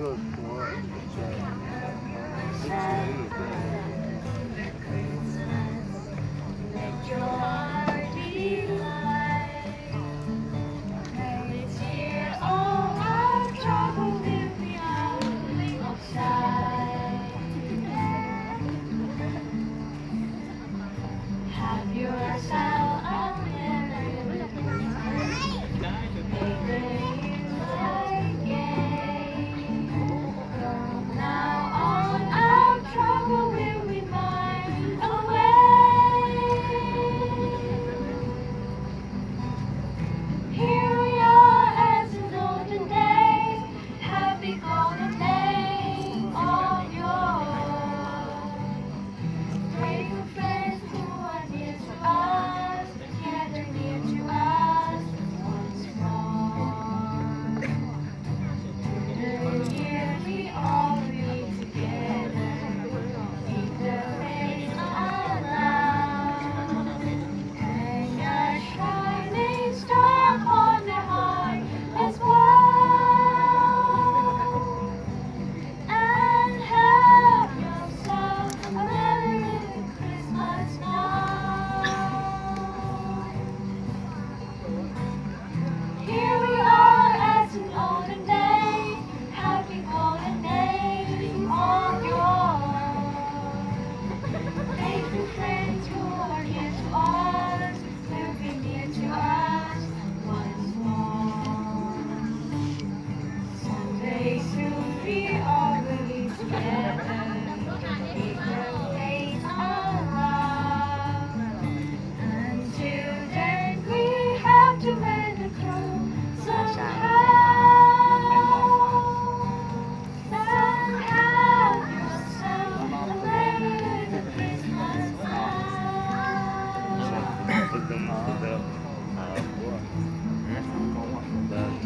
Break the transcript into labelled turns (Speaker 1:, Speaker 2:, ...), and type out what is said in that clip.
Speaker 1: good for us. It's really good.
Speaker 2: Let your heart be light. This year all our trouble will be out of sight. Have yourself a merry Christmas. May the years gay. From now on our trouble will be miles away. Here we are as in olden days, happy golden days of yore. Grateful friends who are near to us, gather near to us once more. The year we all be together, keep the faith alive. Hang a shining star upon their heart as well. And have yourself a merry Christmas now. Here we are as in olden days, happy golden days of yore. Faithful friends who are near to us will be near to us once more. Someday soon we all will be together, keep the faith alive. Until then we have to mend the crew somehow. And have yourself a merry Christmas now.
Speaker 1: Put them together. Well, that's